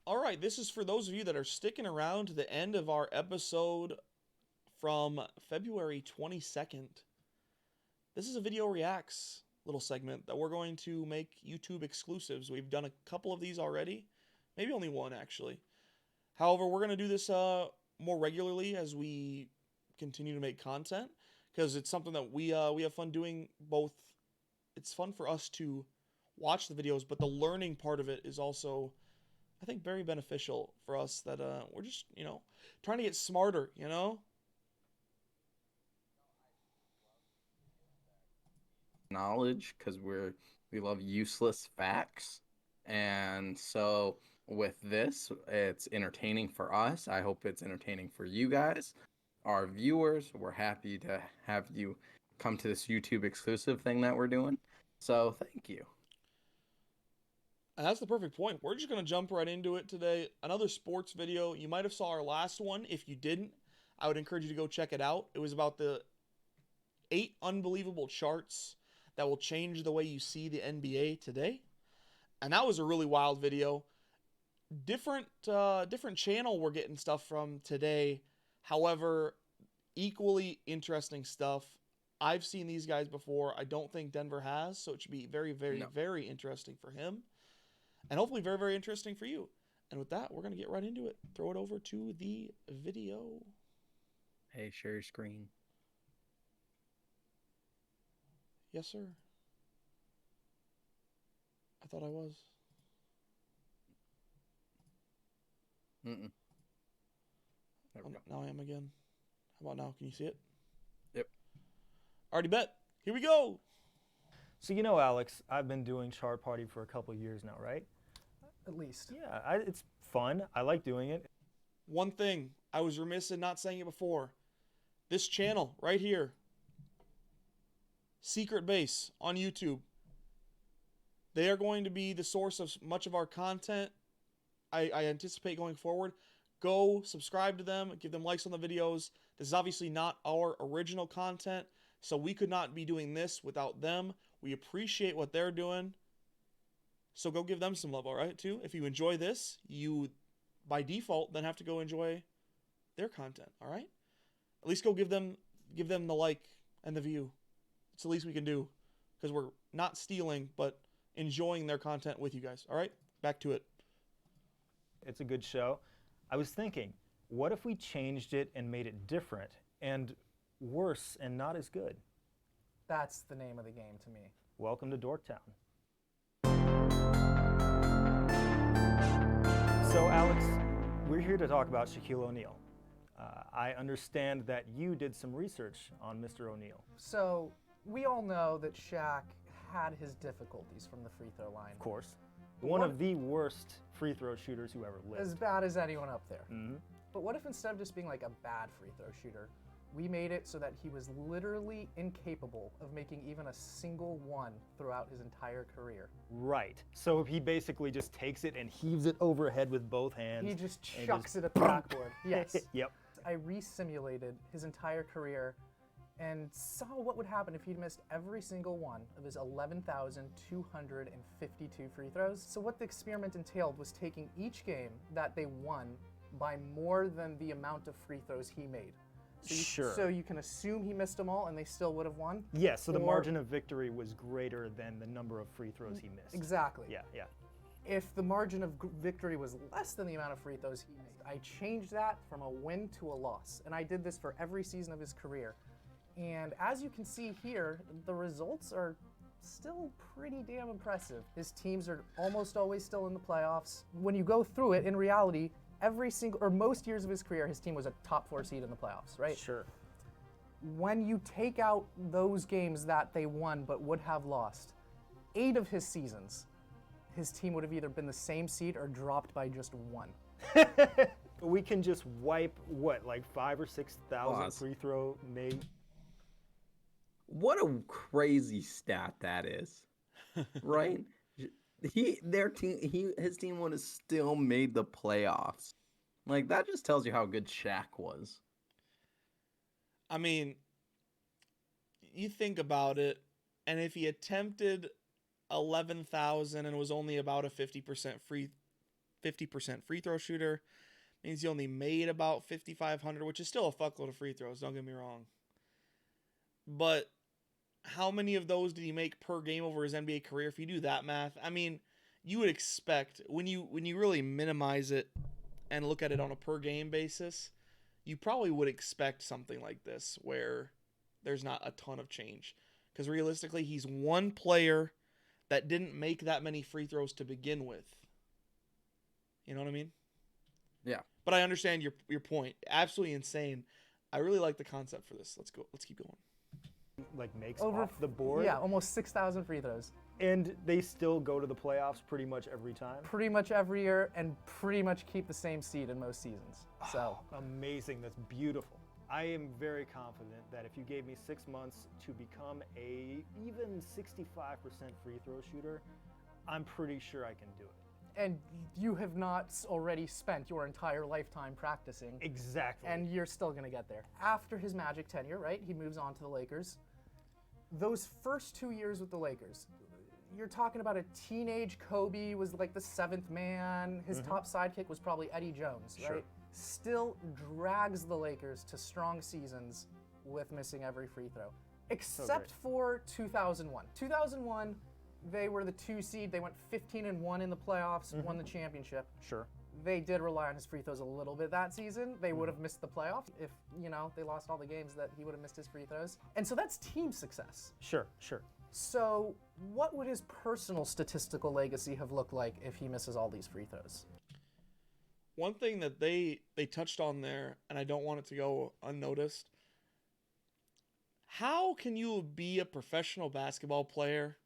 All right, this is for those of you that are sticking around to the end of our episode from February 22nd. This is a video reacts little segment that we're going to make YouTube exclusives. We've done a couple of these already, maybe only one actually. However, we're going to do this more regularly as we continue to make content, because it's something that we have fun doing. Both, it's fun for us to watch the videos, but the learning part of it is also, I think, very beneficial for us, that we're just, trying to get smarter, Knowledge, because we love useless facts. And so with this, it's entertaining for us. I hope it's entertaining for you guys, our viewers. We're happy to have you come to this YouTube exclusive thing that we're doing. So thank you. And that's the perfect point. We're just going to jump right into it today. Another sports video. You might have saw our last one. If you didn't, I would encourage you to go check it out. It was about the 8 unbelievable charts that will change the way you see the NBA today. And that was a really wild video. Different channel we're getting stuff from today. However, equally interesting stuff. I've seen these guys before. I don't think Denver has, so it should be very, very, very interesting for him. And hopefully very, very interesting for you. And with that, we're going to get right into it. Throw it over to the video. Hey, share your screen. Yes, sir. I thought I was. Mm-mm. There we go. Now I am again. How about now? Can you see it? Yep. Already bet. Here we go. So Alex, I've been doing Chart Party for a couple years now, right? At least. Yeah, it's fun. I like doing it. One thing, I was remiss in not saying it before. This channel right here, SecretBase on YouTube, they are going to be the source of much of our content. I anticipate going forward. Go subscribe to them, give them likes on the videos. This is obviously not our original content, so we could not be doing this without them. We appreciate what they're doing. So go give them some love, all right, too? If you enjoy this, you, by default, then have to go enjoy their content, all right? At least go give them the like and the view. It's the least we can do, because we're not stealing, but enjoying their content with you guys, all right? Back to it. It's a good show. I was thinking, what if we changed it and made it different and worse and not as good? That's the name of the game to me. Welcome to Dorktown. So Alex, we're here to talk about Shaquille O'Neal. I understand that you did some research on Mr. O'Neal. So we all know that Shaq had his difficulties from the free throw line. Of course. One of the worst free throw shooters who ever lived. As bad as anyone up there. Mm-hmm. But what if instead of just being like a bad free throw shooter, we made it so that he was literally incapable of making even a single one throughout his entire career? Right. So he basically just takes it and heaves it overhead with both hands. He just chucks it at the backboard. Yes. Yep. I re-simulated his entire career and saw what would happen if he'd missed every single one of his 11,252 free throws. So what the experiment entailed was taking each game that they won by more than the amount of free throws he made. So you can assume he missed them all and they still would have won? Yes, so the margin of victory was greater than the number of free throws he missed. Exactly. Yeah. If the margin of victory was less than the amount of free throws he made, I changed that from a win to a loss. And I did this for every season of his career. And as you can see here, the results are still pretty damn impressive. His teams are almost always still in the playoffs. When you go through it, in reality, most years of his career, his team was a top 4 seed in the playoffs, right? Sure. When you take out those games that they won but would have lost, 8 of his seasons, his team would have either been the same seed or dropped by just 1. We can just wipe, like 5,000 or 6,000 free throw made. What a crazy stat that is, right? His team would have still made the playoffs. Like, that just tells you how good Shaq was. I mean, you think about it, and if he attempted 11,000 and was only about a 50% free 50% free throw shooter. Means he only made about 5,500, which is still a fuckload of free throws, don't get me wrong. But how many of those did he make per game over his NBA career? If you do that math, I mean, you would expect when you really minimize it and look at it on a per game basis, you probably would expect something like this where there's not a ton of change. Because realistically, he's one player that didn't make that many free throws to begin with. You know what I mean? Yeah. But I understand your point. Absolutely insane. I really like the concept for this. Let's go. Let's keep going. Like makes off the board. Yeah, almost 6,000 free throws. And they still go to the playoffs pretty much every time. Pretty much every year, and pretty much keep the same seed in most seasons. So Amazing. That's beautiful. I am very confident that if you gave me 6 months to become a even 65% free throw shooter, I'm pretty sure I can do it. and you have not already spent your entire lifetime practicing. Exactly. And you're still going to get there. After his Magic tenure, right, he moves on to the Lakers. Those first 2 years with the Lakers, you're talking about a teenage Kobe was like the seventh man. His top sidekick was probably Eddie Jones, right? Still drags the Lakers to strong seasons with missing every free throw. Except for 2001. 2001, they were the 2 seed. They went 15-1 in the playoffs, won the championship. Sure. They did rely on his free throws a little bit that season. They would have missed the playoffs if, you know, they lost all the games that he would have missed his free throws. And so that's team success. Sure. So what would his personal statistical legacy have looked like if he misses all these free throws? One thing that they touched on there, and I don't want it to go unnoticed, how can you be a professional basketball player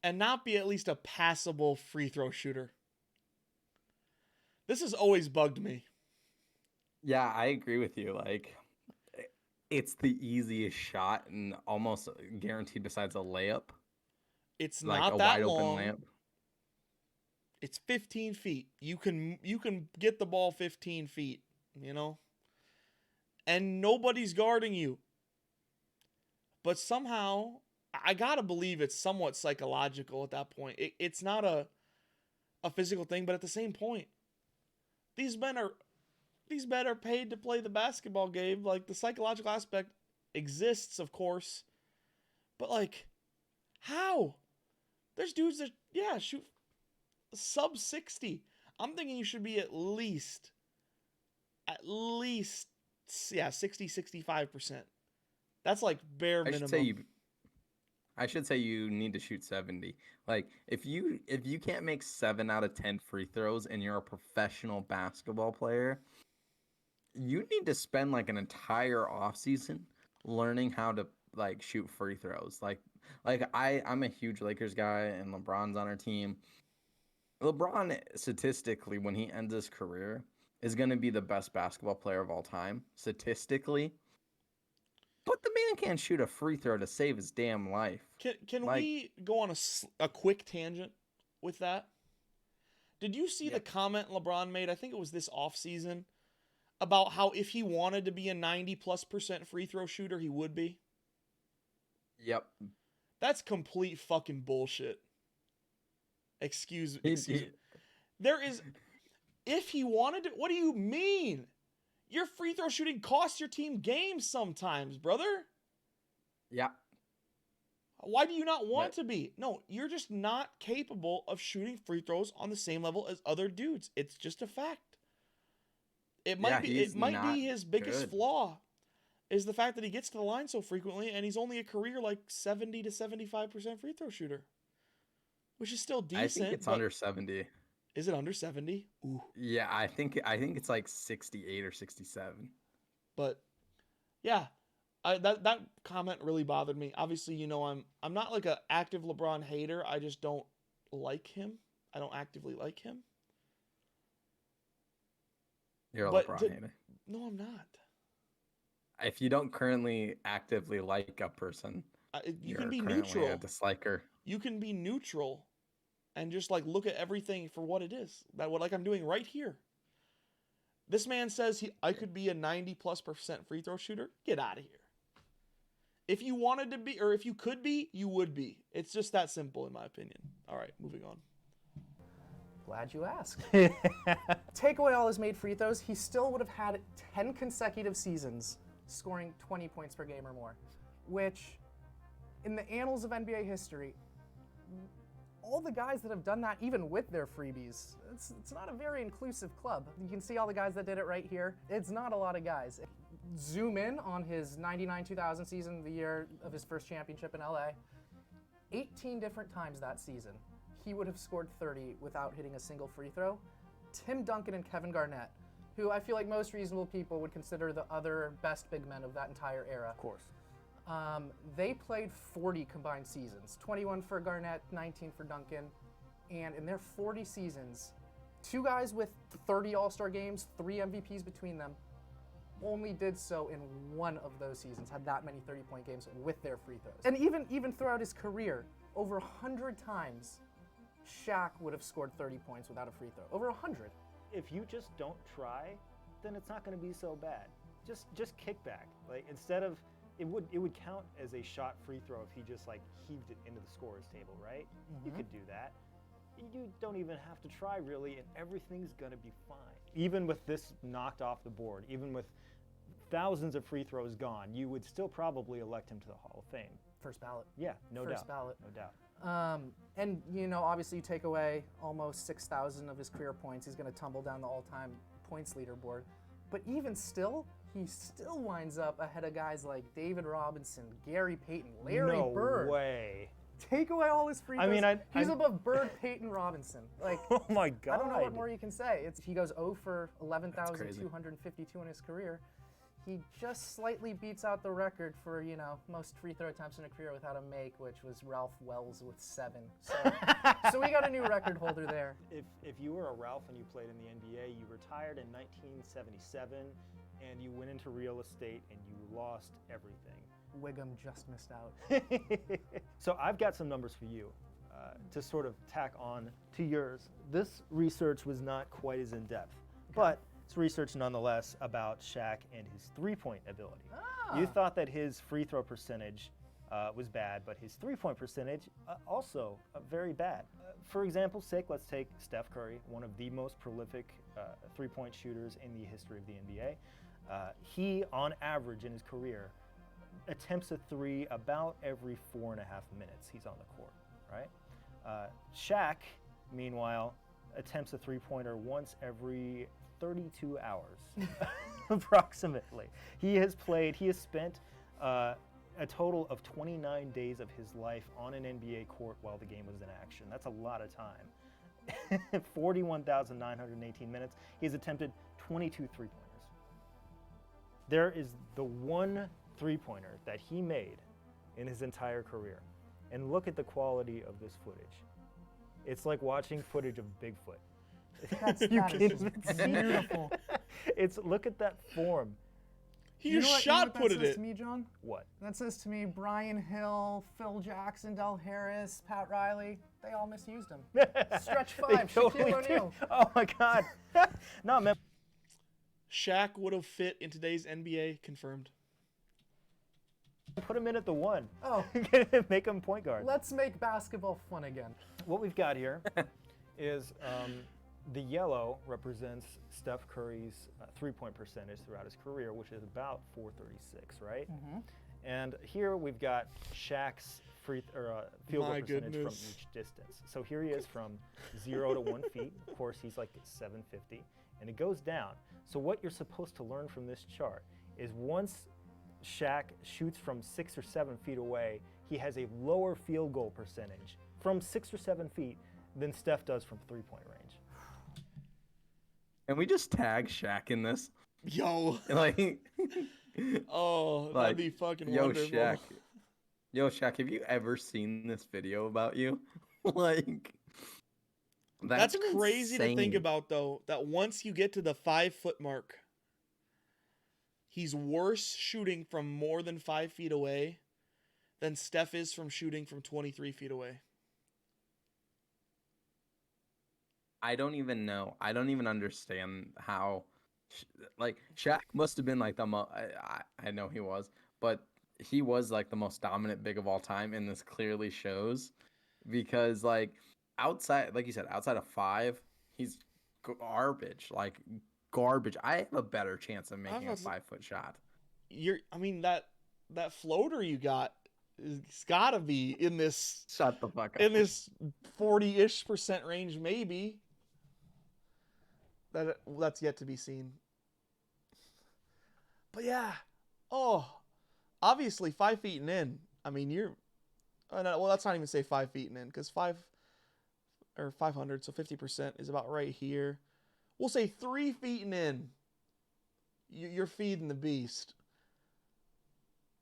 and not be at least a passable free throw shooter? This has always bugged me. Yeah, I agree with you. Like, it's the easiest shot and almost guaranteed besides a layup. It's Like not a that wide long. open layup. It's 15 feet. You can get the ball 15 feet, you know? And nobody's guarding you. But somehow, I gotta believe it's somewhat psychological at that point. It's not a physical thing, but at the same point, these men are paid to play the basketball game. Like, the psychological aspect exists, of course. But, like, how? There's dudes that, shoot sub 60. I'm thinking you should be at least 60, 65%. That's like bare minimum. I should say you need to shoot 70. Like, if you can't make 7 out of 10 free throws and you're a professional basketball player, you need to spend like an entire offseason learning how to like shoot free throws. Like I'm a huge Lakers guy and LeBron's on our team. LeBron, statistically, when he ends his career, is going to be the best basketball player of all time, statistically. But the man can't shoot a free throw to save his damn life. Can we go on a quick tangent with that? Did you see the comment LeBron made, I think it was this offseason, about how if he wanted to be a 90+% free throw shooter, he would be? Yep. That's complete fucking bullshit. Excuse me. There is, if he wanted to, what do you mean? Your free throw shooting costs your team games sometimes, brother. Yeah. Why do you not want to be? No, you're just not capable of shooting free throws on the same level as other dudes. It's just a fact. It might be his biggest flaw is the fact that he gets to the line so frequently and he's only a career like 70 to 75% free throw shooter. Which is still decent. I think it's under 70. Is it under 70? Ooh. Yeah, I think it's like 68 or 67. But yeah, that comment really bothered me. Obviously, you know I'm not like an active LeBron hater. I just don't like him. I don't actively like him. You're a LeBron hater. No, I'm not. If you don't currently actively like a person, you can be neutral. A disliker. You can be neutral and just like look at everything for what it is. Like I'm doing right here. This man says I could be a 90+% free throw shooter. Get out of here. If you wanted to be, or if you could be, you would be. It's just that simple in my opinion. All right, moving on. Glad you asked. Take away all his made free throws, he still would have had 10 consecutive seasons scoring 20 points per game or more, which in the annals of NBA history, all the guys that have done that, even with their freebies, it's not a very inclusive club. You can see all the guys that did it right here. It's not a lot of guys. Zoom in on his 99-2000 season, the year of his first championship in LA. 18 different times that season, he would have scored 30 without hitting a single free throw. Tim Duncan and Kevin Garnett, who I feel like most reasonable people would consider the other best big men of that entire era. Of course. They played 40 combined seasons, 21 for Garnett, 19 for Duncan, and in their 40 seasons, two guys with 30 All-Star games, 3 MVPs between them, only did so in one of those seasons, had that many 30-point games with their free throws. And even throughout his career, over 100 times, Shaq would have scored 30 points without a free throw. Over 100. If you just don't try, then it's not going to be so bad. Just kick back. Like, instead of, it would count as a shot free throw if he just like heaved it into the scorer's table, right? You could do that. You don't even have to try really, and everything's gonna be fine. Even with this knocked off the board, even with thousands of free throws gone, you would still probably elect him to the Hall of Fame. First ballot. Yeah, no doubt. First ballot. No doubt. And, you know, obviously you take away almost 6,000 of his career points, he's going to tumble down the all-time points leaderboard. But even still, he still winds up ahead of guys like David Robinson, Gary Payton, Larry Bird. No way. Take away all his free throws. I mean, he's above Bird, Payton, Robinson. Like, oh my God. I don't know what more you can say. He goes 0 for 11,252 in his career. He just slightly beats out the record for, you know, most free throw attempts in a career without a make, which was Ralph Wells with 7. So we got a new record holder there. If you were a Ralph and you played in the NBA, you retired in 1977, and you went into real estate and you lost everything. Wiggum just missed out. So I've got some numbers for you to sort of tack on to yours. This research was not quite as in-depth, but it's research nonetheless about Shaq and his three-point ability. You thought that his free throw percentage was bad, but his three-point percentage also very bad. For example's sake, let's take Steph Curry, one of the most prolific three-point shooters in the history of the NBA. He, on average in his career, attempts a three about every 4.5 minutes he's on the court, right? Shaq, meanwhile, attempts a three-pointer once every 32 hours, approximately. He has spent a total of 29 days of his life on an NBA court while the game was in action. That's a lot of time. 41,918 minutes. He's attempted 22 three-pointers. There is the one three-pointer that he made in his entire career. And look at the quality of this footage. It's like watching footage of Bigfoot. That's beautiful. Look at that form. He just shot putted that says it. To me, John? What? That says to me, Brian Hill, Phil Jackson, Del Harris, Pat Riley, they all misused him. Stretch 5, Totally Shaquille O'Neal. Oh my God. No, man. Shaq would have fit in today's NBA, confirmed. Put him in at the one. Oh. Make him point guard. Let's make basketball fun again. What we've got here is the yellow represents Steph Curry's three-point percentage throughout his career, which is about 436, right? Mm-hmm. And here we've got Shaq's field goal percentage from each distance. So here he is from 0 to 1 feet. Of course, he's like 750, and it goes down. So what you're supposed to learn from this chart is once Shaq shoots from 6 or 7 feet away, he has a lower field goal percentage from 6 or 7 feet than Steph does from three-point range. And we just tag Shaq in this. Yo. Like, oh, that'd like, be fucking yo, wonderful. Shaq. Yo, Shaq, have you ever seen this video about you? Like, That's crazy insane. to think about, though, that once you get to the 5-foot mark, he's worse shooting from more than 5 feet away than Steph is from shooting from 23 feet away. I don't even know. I don't even understand how, like, Shaq must have been like the most, I know he was, but he was like the most dominant big of all time, and this clearly shows because, like, outside, like you said, outside of 5, He's garbage. Like garbage. I have a better chance of making a was- 5-foot shot. I mean that floater you got, it's got to be in this Shut the fuck up. in this 40-ish% range, maybe. That's yet to be seen. But yeah, obviously 5 feet and in. I mean, well, let's not even say 5 feet and in, because 500, so 50% is about right here. We'll say 3 feet and in. You're feeding the beast.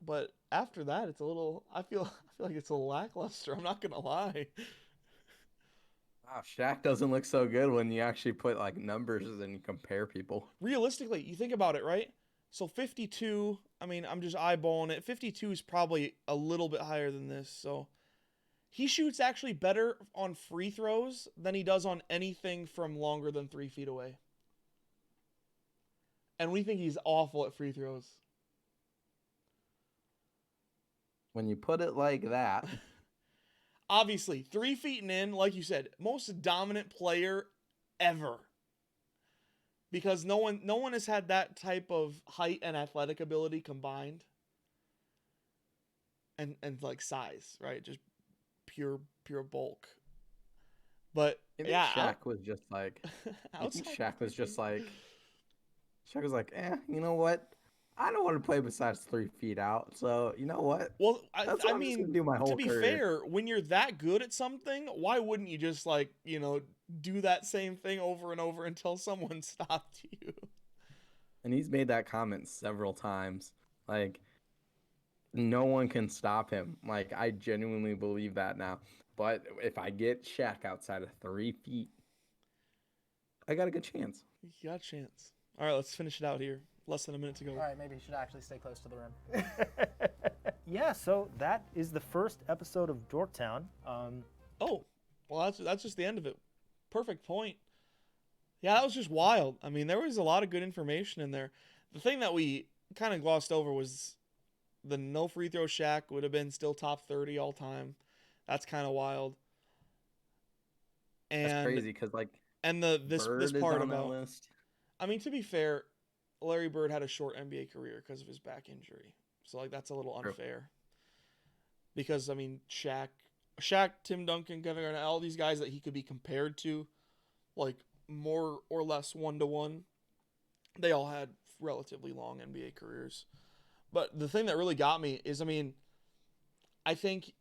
But after that, it's a little. I feel like it's a little lackluster. I'm not gonna lie. Wow, Shaq doesn't look so good when you actually put like numbers and you compare people. Realistically, you think about it, right? So 52. I mean, I'm just eyeballing it. 52 is probably a little bit higher than this. So he shoots actually better on free throws than he does on anything from longer than 3 feet away. And we think he's awful at free throws. When you put it like that, Obviously, 3 feet and in, like you said, most dominant player ever. Because no one has had that type of height and athletic ability combined. And like size, right? Just pure bulk. But I think yeah, Shaq was just like, I think Shaq was just like, you know what? I don't want to play besides 3 feet out. So you know what? well, That's what I I'm just mean, gonna do my whole to be career. fair, when you're that good at something, why wouldn't you just do that same thing over and over until someone stopped you? And he's made that comment several times. Like, no one can stop him. Like, I genuinely believe that now. But if I get Shaq outside of 3 feet, I got a good chance. You got a chance. All right, let's finish it out here. Less than a minute to go. All right, maybe he should actually stay close to the rim. Yeah, so that is the first episode of Dorktown. Oh, well, that's just the end of it. Perfect point. Yeah, that was just wild. I mean, there was a lot of good information in there. The thing that we kind of glossed over was the no free throw Shaq would have been still top 30 all time. That's kind of wild. And That's crazy because, like, and this Bird is part on that about. list. I mean, to be fair, Larry Bird had a short NBA career because of his back injury. So, like, that's a little unfair. Because, I mean, Shaq, Tim Duncan, Kevin Garnett, all these guys that he could be compared to, like, more or less one-to-one, they all had relatively long NBA careers. But the thing that really got me is, I mean, I think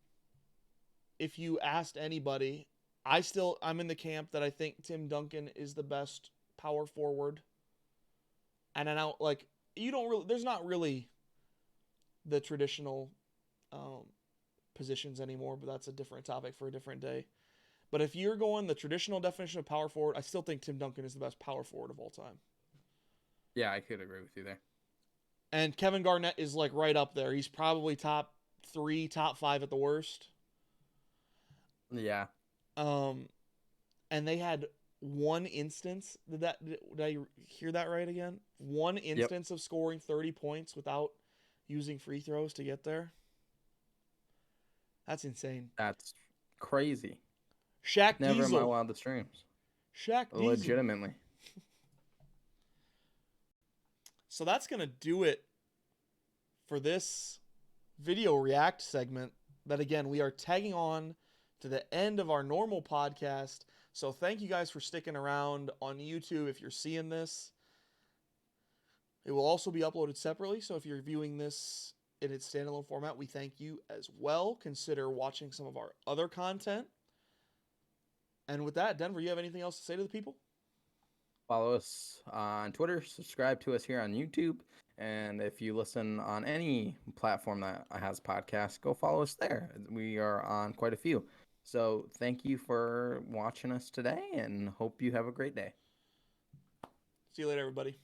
if you asked anybody, I'm in the camp that I think Tim Duncan is the best power forward. And I know, like, there's not really the traditional positions anymore, but that's a different topic for a different day. But if you're going the traditional definition of power forward, I still think Tim Duncan is the best power forward of all time. Yeah, I could agree with you there. And Kevin Garnett is, like, right up there. He's probably top 3, top 5 at the worst. Yeah. And they had one instance. Did I hear that right again? One instance of scoring 30 points without using free throws to get there. That's insane. That's crazy. Shaq Never Diesel. in my wildest dreams. Shaq Diesel. Legitimately. So that's going to do it for this video react segment that, again, we are tagging on to the end of our normal podcast. So thank you guys for sticking around on YouTube if you're seeing this. It will also be uploaded separately, so if you're viewing this in its standalone format, we thank you as well. Consider watching some of our other content. And with that, Denver, you have anything else to say to the people? Follow us on Twitter, subscribe to us here on YouTube, and if you listen on any platform that has podcasts, go follow us there. We are on quite a few. So thank you for watching us today, and hope you have a great day. See you later, everybody.